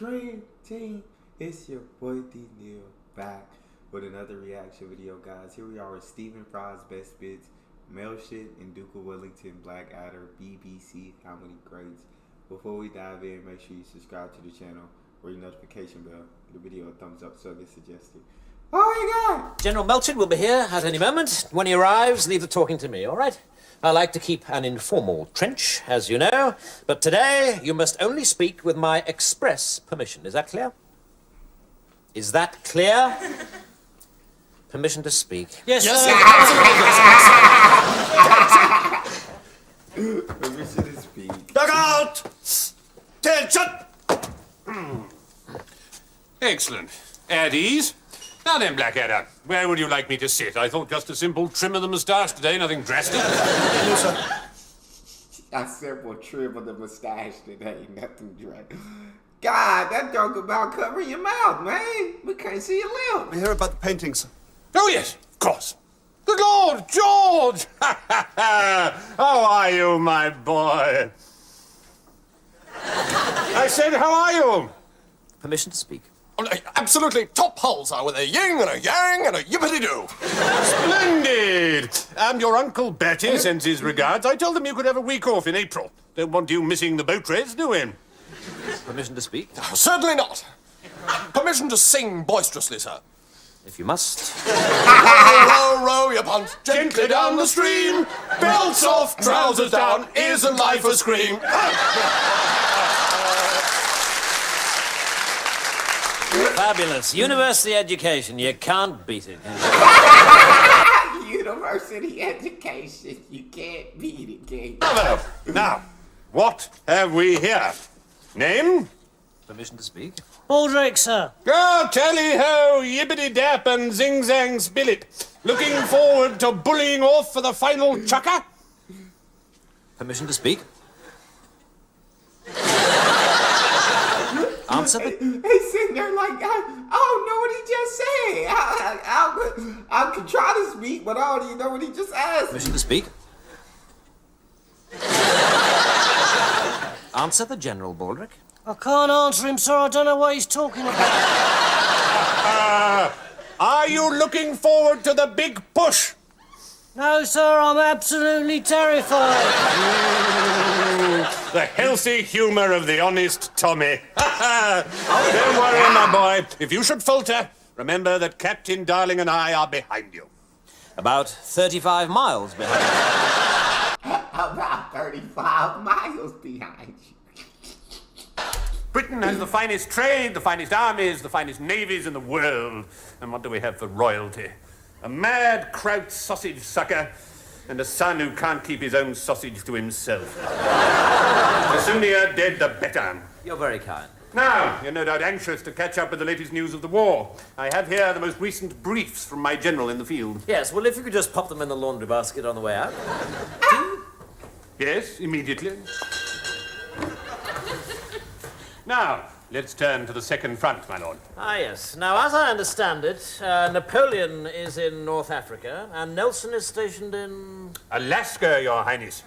Dream Team. It's your boy D Neil back with another reaction video, guys. Here we are with Stephen Fry's Best Bits, Melchett and Duke of Wellington, Blackadder, BBC Comedy Greats. Before we dive in, make sure you subscribe to the channel, ring the notification bell, give the video a thumbs up so it gets suggested. Oh my God! General Melchett will be here at any moment. When he arrives, leave the talking to me, all right? I like to keep an informal trench, as you know, but today you must only speak with my express permission. Is that clear? Is that clear? Permission to speak. Yes, Permission to speak. Look out! Attention! Excellent. At ease. Now then, Blackadder, where would you like me to sit? I thought just a simple trim of the moustache today, nothing drastic. No, sir. A simple trim of the mustache today, nothing drastic. God, that joke about covering your mouth, man. We can't see your lips. I hear about the paintings. Oh, yes, of course. Good Lord, George! How are you, my boy? I said, how are you? Permission to speak. Oh, absolutely top holes are with a yin and a yang and a yippity-doo. Splendid! And your Uncle Bertie sends his regards. I told them you could have a week off in April. Don't want you missing the boat race, do we? Permission to speak. Oh, certainly not. Permission to sing boisterously, sir. If you must. Row, row your punt gently down the stream. Belts off, trousers down, isn't life a scream? Fabulous. University education. You can't beat it. University education. You can't beat it, King. Now, what have we here? Name? Permission to speak. Baldrick, sir. Go tally-ho, yippity-dap and zing-zang spillet. Looking forward to bullying off for the final chucker? Permission to speak. Answer the... He's sitting there like, I don't know what he just said. I could try to speak, but I don't even know what he just asked. Permission to speak. Answer the General, Baldrick. I can't answer him, sir. I don't know what he's talking about. Are you looking forward to the big push? No, sir, I'm absolutely terrified. The healthy humour of the honest Tommy. Don't worry, my boy. If you should falter, remember that Captain Darling and I are behind you. About 35 miles behind. About 35 miles behind you. Britain has the finest trade, the finest armies, the finest navies in the world. And what do we have for royalty? A mad kraut sausage sucker and a son who can't keep his own sausage to himself. The sooner you're dead, the better. You're very kind. Now, you're no doubt anxious to catch up with the latest news of the war. I have here the most recent briefs from my general in the field. Yes, well, if you could just pop them in the laundry basket on the way out. Yes, immediately. Now, let's turn to the second front, my lord. Ah, yes. Now, as I understand it, Napoleon is in North Africa, and Nelson is stationed in... Alaska, your highness.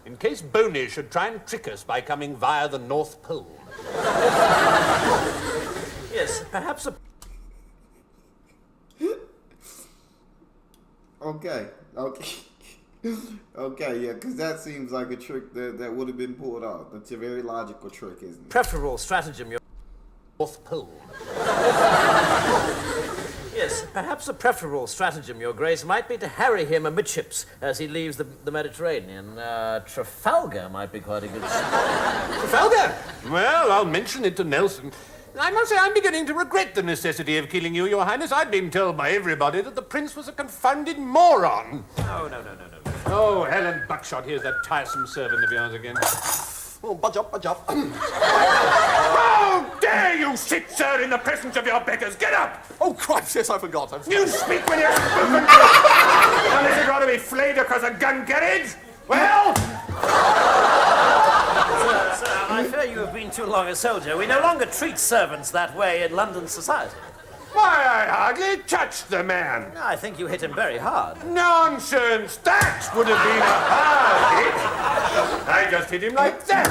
In case Boney should try and trick us by coming via the North Pole. Yes, perhaps a... Okay. Okay, yeah, because that seems like a trick that would have been pulled off. That's a very logical trick, isn't it? preferable stratagem, your... North Pole. Yes, perhaps a preferable stratagem, Your Grace, might be to harry him amidships as he leaves the Mediterranean. Trafalgar might be quite a good... Trafalgar? Well, I'll mention it to Nelson. I must say I'm beginning to regret the necessity of killing you, Your Highness. I'd been told by everybody that the Prince was a confounded moron. No. Oh, Helen Buckshot, here's that tiresome servant of yours again. Oh, budge up, budge up. How dare you sit, sir, in the presence of your betters? Get up! Oh, Christ, yes, I forgot. You speak when you're spoken to! Unless you'd rather be flayed across a gun carriage? Well... Sir, I fear you have been too long a soldier. We no longer treat servants that way in London society. Why, I hardly touched the man. I think you hit him very hard. Nonsense! That would have been a hard hit. I just hit him like that.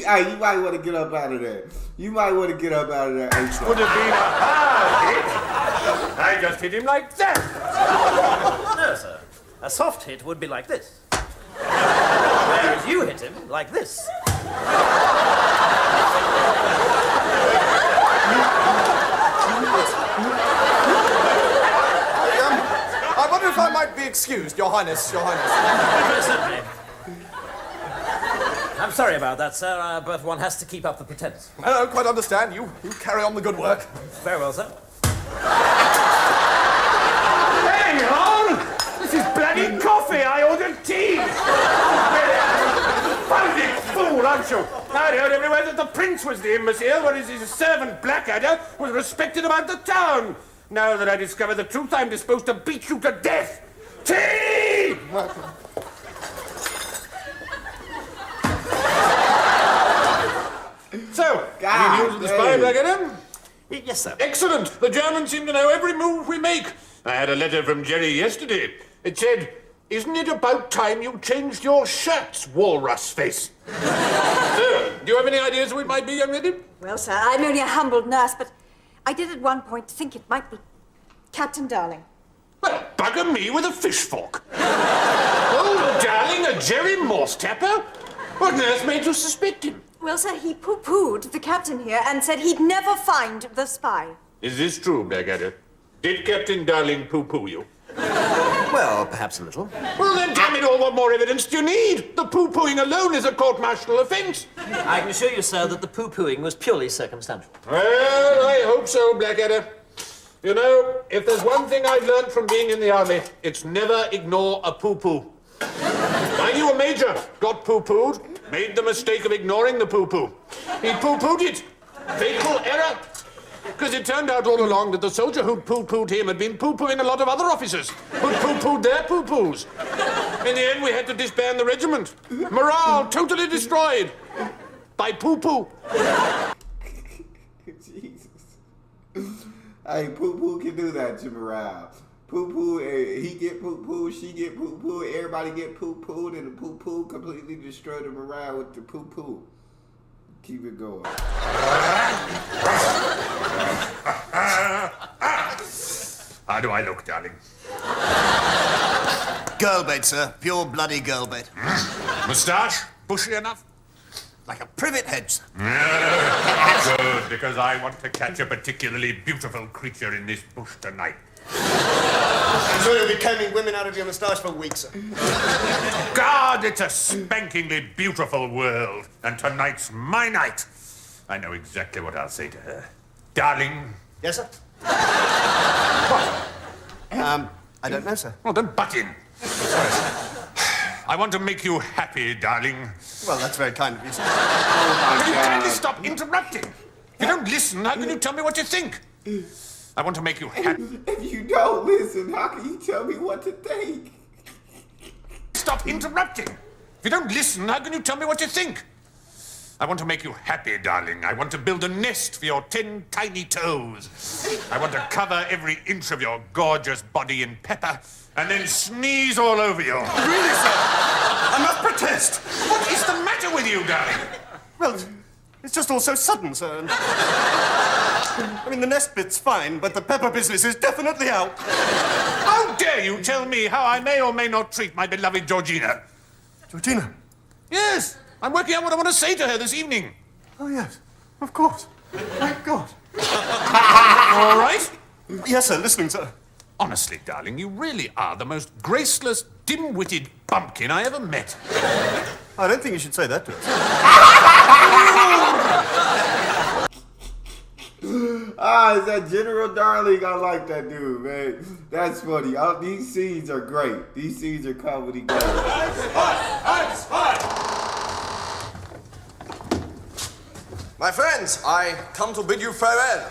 you might want to get up out of there. You might want to get up out of there. Would have been a hard hit. I just hit him like that. No, sir. A soft hit would be like this. Whereas you hit him like this. I wonder if I might be excused, Your Highness, Your Highness. Certainly. I'm sorry about that, sir, but one has to keep up the pretense. I don't quite understand. You carry on the good work. Very well, sir. Hang on! This is bloody coffee. I ordered tea. Founding fool, aren't you? I heard everywhere that the prince was the imbecile, whereas his servant Blackadder was respected about the town. Now that I discover the truth, I'm disposed to beat you to death. Tea! So, any news of the spy, Blackadder? Yes, sir. Excellent. The Germans seem to know every move we make. I had a letter from Jerry yesterday. It said, "Isn't it about time you changed your shirts, walrus face?" So, do you have any ideas who it might be, young lady? Well, sir, I'm only a humbled nurse, but I did at one point think it might be Captain Darling. Well, bugger me with a fish fork. Oh, darling, a Jerry Morse tapper? What on earth made you suspect him? Well, sir, he pooh-poohed the captain here and said he'd never find the spy. Is this true, Blackadder? Did Captain Darling pooh-pooh you? Well, perhaps a little. Well, then, damn it all, what more evidence do you need? The pooh-poohing alone is a court-martial offence. I can assure you, sir, that the poo-pooing was purely circumstantial. Well, I hope so, Blackadder. You know, if there's one thing I've learned from being in the army, it's never ignore a poo-poo. I knew a major got poo-pooed, made the mistake of ignoring the poo-poo. He poo-pooed it. Fatal error. Because it turned out all along that the soldier who'd poo-pooed him had been poo-pooing a lot of other officers who'd poo-pooed their poo-poos. In the end, we had to disband the regiment. Morale totally destroyed by poo-poo. Jesus. Hey, poo-poo can do that to morale. Poo-poo, he get poo-poo, she get poo-poo, everybody get poo-pooed, and the poo-poo completely destroy the morale with the poo-poo. Keep it going. How do I look, darling? Girl bait, sir. Pure bloody girl bait. Moustache? Bushy enough? Like a privet hedge. Good, because I want to catch a particularly beautiful creature in this bush tonight. I'm sure you'll be combing women out of your moustache for weeks, sir. God, it's a spankingly beautiful world, and tonight's my night. I know exactly what I'll say to her. Darling. Yes, sir? I don't know, sir. Well, don't butt in. I want to make you happy, darling. Well, that's very kind of you, sir. Can you kindly stop interrupting? If you don't listen, how can you tell me what you think? I want to make you happy. If you don't listen, how can you tell me what to think? Stop interrupting. If you don't listen, how can you tell me what you think? I want to make you happy, darling. I want to build a nest for your 10 tiny toes. I want to cover every inch of your gorgeous body in pepper and then sneeze all over you. Really, sir? I must protest. What is the matter with you, darling? Well, it's just all so sudden, sir. I mean, the nest bit's fine, but the pepper business is definitely out. How dare you tell me how I may or may not treat my beloved Georgina? Georgina? Yes, I'm working out what I want to say to her this evening. Oh, yes. Of course. Thank God. All right? Yes, sir. Listening, sir. Honestly, darling, you really are the most graceless, dim-witted bumpkin I ever met. I don't think you should say that to us. Is that General Darling? I like that dude, man. That's funny. These scenes are great. These scenes are comedy gold. My friends, I come to bid you farewell.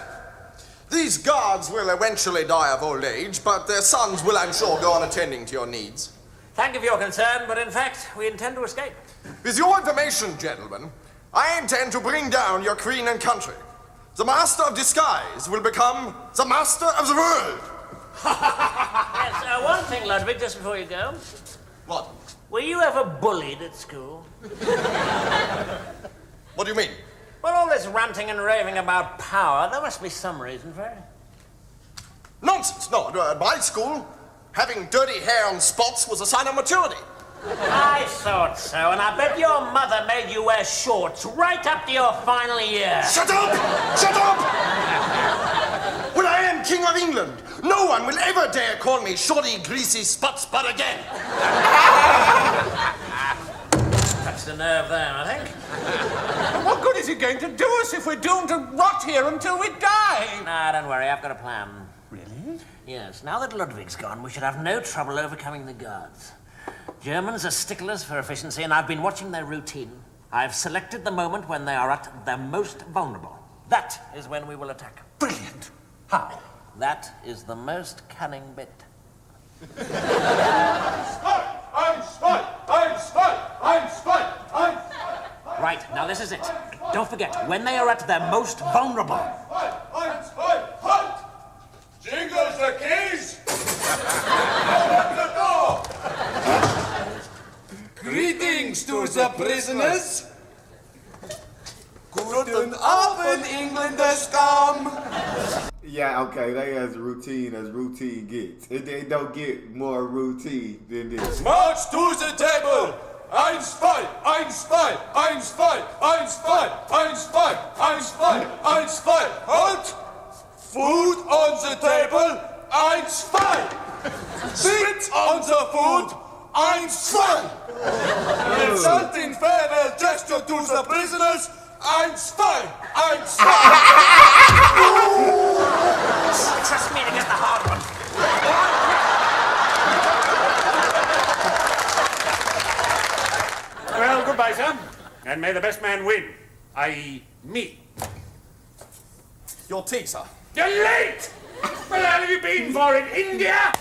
These guards will eventually die of old age, but their sons will, I'm sure, go on attending to your needs. Thank you for your concern, but in fact, we intend to escape. With your information, gentlemen, I intend to bring down your queen and country. The master of disguise will become the master of the world. Yes, one thing, Ludwig, just before you go. What? Were you ever bullied at school? What do you mean? Well, all this ranting and raving about power, there must be some reason for it. Nonsense. No, at my school, having dirty hair and spots was a sign of maturity. I thought so, and I bet your mother made you wear shorts right up to your final year. Shut up! Shut up! When I am King of England, no one will ever dare call me shorty, greasy spots butt again. That's the nerve there, I think. What good is it going to do us if we're doomed to rot here until we die? Nah, don't worry, I've got a plan. Really? Yes, now that Ludwig's gone, we should have no trouble overcoming the guards. Germans are sticklers for efficiency, and I've been watching their routine. I've selected the moment when they are at their most vulnerable. That is when we will attack. Brilliant. How? That is the most cunning bit. I'm spy! I'm spy! I'm spy! I'm spy! Right, now this is it. Don't forget, when they are at their most vulnerable. I'm spy! Halt! Jingles the keys! Open the door! Greetings to the prisoners! Guten Abend, Engländer scum! Yeah, okay, that as routine as routine gets. It don't get more routine than this. March to the table! Ein spy! Ein spy! Ein spy! Ein spy! Ein spy! Ein spy! Ein spy! Halt! Food on the table! Ein spy! Spit on the food! Ein spy! Insulting farewell gesture to the prisoners! Ein spy! Ein spy! Trust me to get the hard one. Well, goodbye, sir. And may the best man win. I.e., me. Your tea, sir. You're late! Well, how have you been for in India?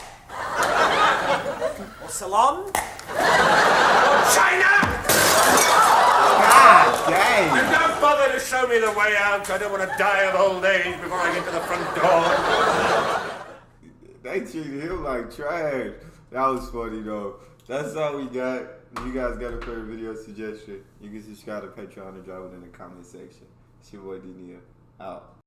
Or Ceylon? China! God dang! And don't bother to show me the way out. I don't want to die of old age before I get to the front door. They treated him like trash. That was funny though. That's all we got. If you guys got a favorite video suggestion, you can subscribe to Patreon or drop it in the comment section. It's your boy D-Neil. Out.